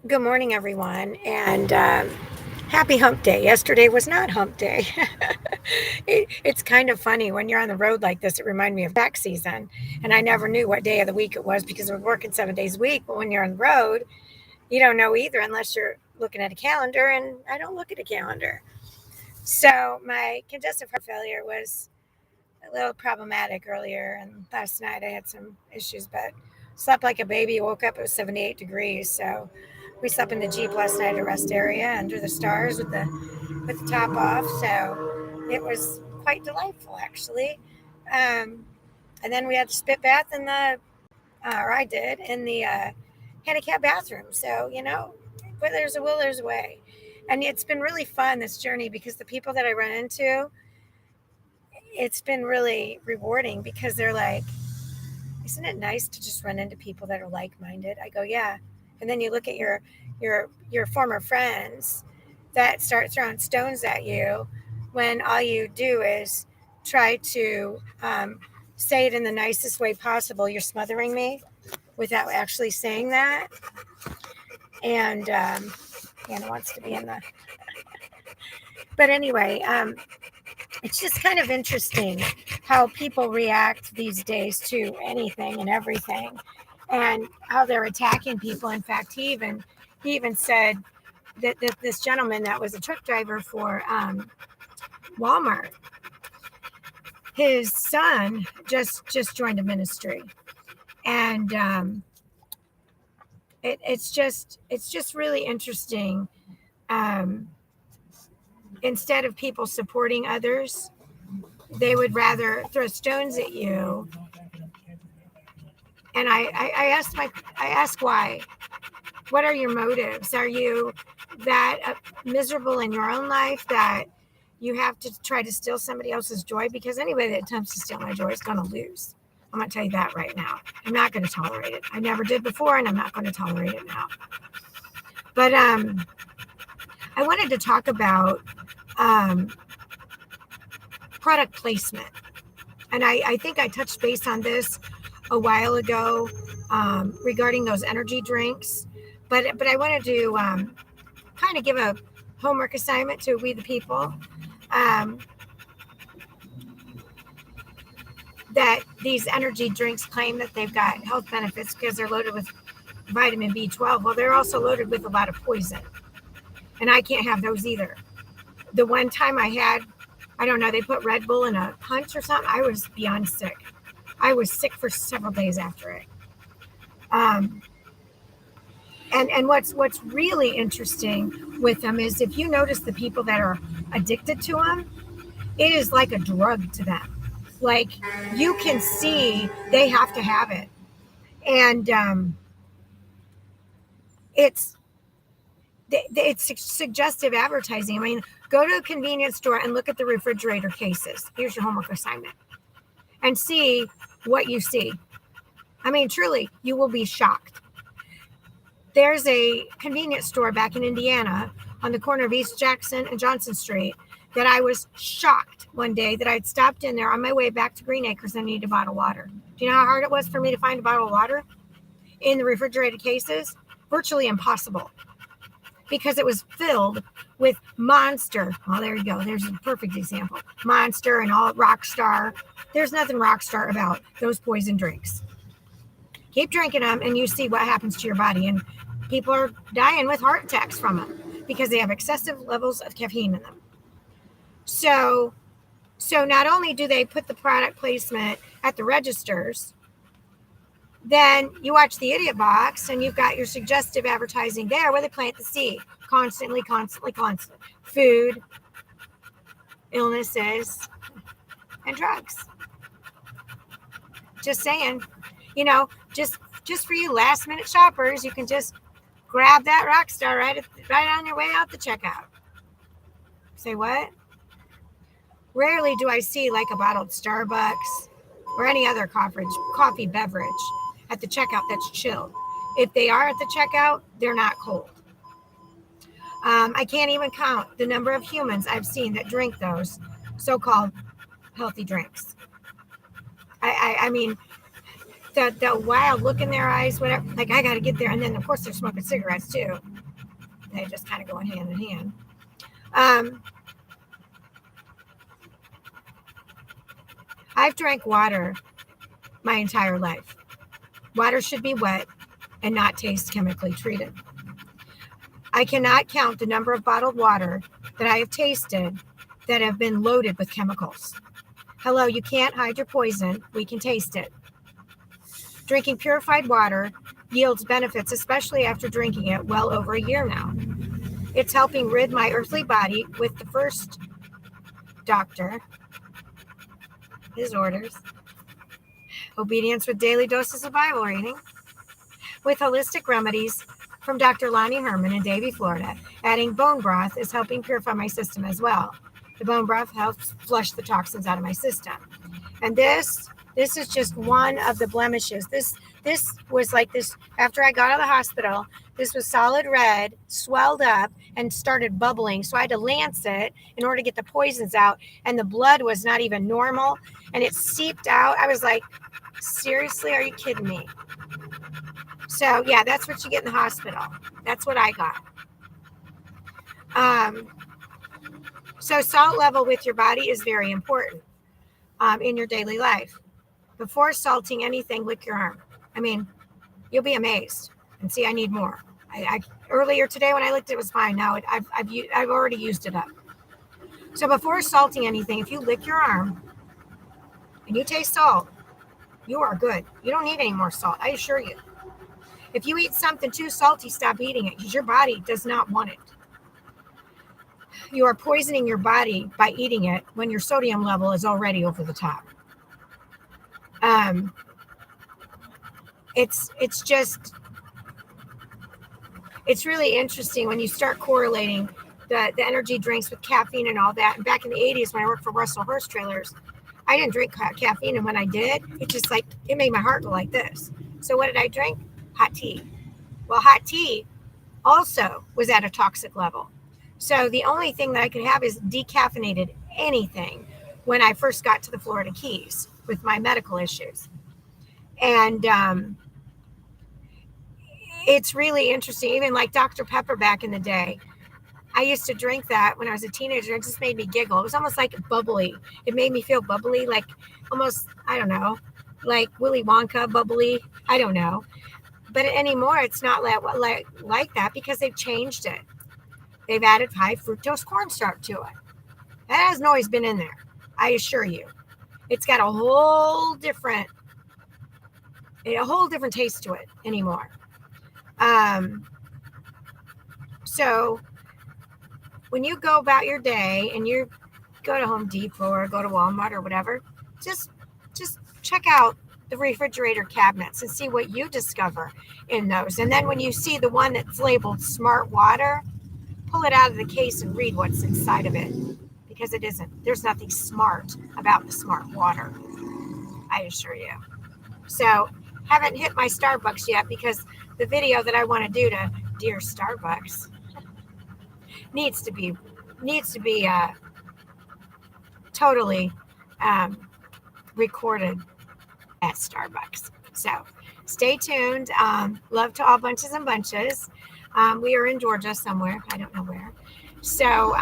Good morning, everyone, and happy hump day. Yesterday was not hump day. It's kind of funny when you're on the road like this. It reminded me of tax season, and I never knew what day of the week it was because I was working 7 days a week. But when you're on the road, you don't know either unless you're looking at a calendar, and I don't look at a calendar. So my congestive heart failure was a little problematic earlier, and last night I had some issues, but slept like a baby. Woke up, it was 78 degrees, so we slept in the Jeep last night at rest area under the stars with the top off. So it was quite delightful, actually. Um, and then we had the spit bath in the, or I did, in the handicap bathroom. So where there's a will, there's a way. And it's been really fun this journey because the people that I run into, it's been really rewarding because they're like, isn't it nice to just run into people that are like-minded? I go, yeah. And then you look at your former friends that start throwing stones at you when all you do is try to say it in the nicest way possible. You're smothering me without actually saying that. And Hannah wants to be in the. But anyway, it's just kind of interesting how people react these days to anything and everything and how they're attacking people. In fact, he even said that this gentleman that was a truck driver for Walmart, his son just joined a ministry, and it's just really interesting. Um, Instead of people supporting others, they would rather throw stones at you. And I ask why. What are your motives? Are you that miserable in your own life that you have to try to steal somebody else's joy? Because anybody that attempts to steal my joy is going to lose. I'm going to tell you that right now. I'm not going to tolerate it. I never did before, and I'm not going to tolerate it now. But I wanted to talk about um, product placement. And I think I touched base on this a while ago regarding those energy drinks. But I wanted to kind of give a homework assignment to we the people, um, that these energy drinks claim that they've got health benefits because they're loaded with vitamin B12. Well, they're also loaded with a lot of poison, and I can't have those either. The one time I had, I don't know, they put Red Bull in a punch or something. I was beyond sick. I was sick for several days after it. Um, and what's really interesting with them is if you notice the people that are addicted to them, it is like a drug to them. Like you can see they have to have it, and it's it's suggestive advertising. I mean, go to a convenience store and look at the refrigerator cases. Here's your homework assignment, and see what you see. I mean, truly, you will be shocked. There's a convenience store back in Indiana on the corner of East Jackson and Johnson Street that I was shocked one day that I'd stopped in there on my way back to Green Acres and needed a bottle of water. Do you know how hard it was for me to find a bottle of water in the refrigerated cases? Virtually impossible, because it was filled with Monster. Oh, there you go. There's a perfect example. Monster and all Rockstar. There's nothing Rockstar about those poison drinks. Keep drinking them and you see what happens to your body. And people are dying with heart attacks from them because they have excessive levels of caffeine in them. So not only do they put the product placement at the registers, then you watch the idiot box and you've got your suggestive advertising there where they plant the seed constantly. Food, illnesses, and drugs. Just saying, just for you last minute shoppers, you can just grab that Rockstar right on your way out the checkout. Say what? Rarely do I see like a bottled Starbucks or any other coffee beverage at the checkout that's chilled. If they are at the checkout, they're not cold. I can't even count the number of humans I've seen that drink those so-called healthy drinks. I mean, the wild look in their eyes, whatever. Like, I got to get there. And then, of course, they're smoking cigarettes, too. They just kind of go hand in hand. I've drank water my entire life. Water should be wet and not taste chemically treated. I cannot count the number of bottled water that I have tasted that have been loaded with chemicals. Hello, you can't hide your poison. We can taste it. Drinking purified water yields benefits, especially after drinking it well over a year now. It's helping rid my earthly body with the first doctor, his orders, obedience with daily doses of Bible reading, with holistic remedies from Dr. Lonnie Herman in Davie, Florida. Adding bone broth is helping purify my system as well. The bone broth helps flush the toxins out of my system. And this is just one of the blemishes. This was like this after I got out of the hospital. This was solid red, swelled up, and started bubbling. So I had to lance it in order to get the poisons out. And the blood was not even normal. And it seeped out. I was like, seriously, are you kidding me? So, yeah, that's what you get in the hospital. That's what I got. So salt level with your body is very important in your daily life. Before salting anything, lick your arm. I mean, you'll be amazed. And see, I need more. I earlier today when I licked it, was fine. Now I've already used it up. So before salting anything, if you lick your arm and you taste salt, you are good. You don't need any more salt, I assure you. If you eat something too salty, stop eating it because your body does not want it. You are poisoning your body by eating it when your sodium level is already over the top. It's really interesting when you start correlating the energy drinks with caffeine and all that. And back in the 80s when I worked for Russell Hearst Trailers, I didn't drink caffeine. And when I did, it made my heart go like this. So what did I drink? Hot tea. Well, hot tea also was at a toxic level. So the only thing that I could have is decaffeinated anything when I first got to the Florida Keys with my medical issues. And it's really interesting. Even like Dr. Pepper back in the day, I used to drink that when I was a teenager. It just made me giggle. It was almost like bubbly. It made me feel bubbly, like almost, I don't know, like Willy Wonka bubbly. I don't know. But anymore, it's not like that because they've changed it. They've added high fructose cornstarch to it. That hasn't always been in there, I assure you. It's got a whole different taste to it anymore. So when you go about your day and you go to Home Depot or go to Walmart or whatever, just check out the refrigerator cabinets and see what you discover in those. And then when you see the one that's labeled Smart Water, pull it out of the case and read what's inside of it, because it isn't. There's nothing smart about the Smart Water, I assure you. So haven't hit my Starbucks yet because the video that I want to do to Dear Starbucks needs to be totally recorded at Starbucks. So stay tuned. Love to all bunches and bunches. We are in Georgia somewhere. I don't know where. So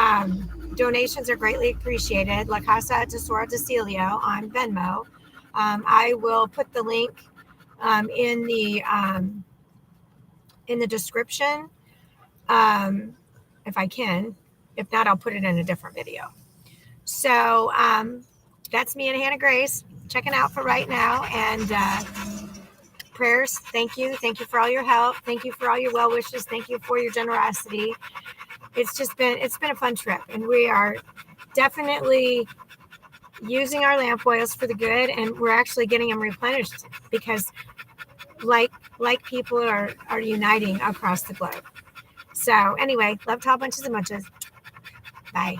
donations are greatly appreciated. La Casa Tesoro de Celio on Venmo. I will put the link in the description if I can. If not, I'll put it in a different video. So that's me and Hannah Grace checking out for right now. And prayers, thank you for all your help. Thank you for all your well wishes. Thank you for your generosity. It's been a fun trip, and we are definitely using our lamp oils for the good, and we're actually getting them replenished because like people are uniting across the globe. So anyway, love to all bunches and bunches. Bye.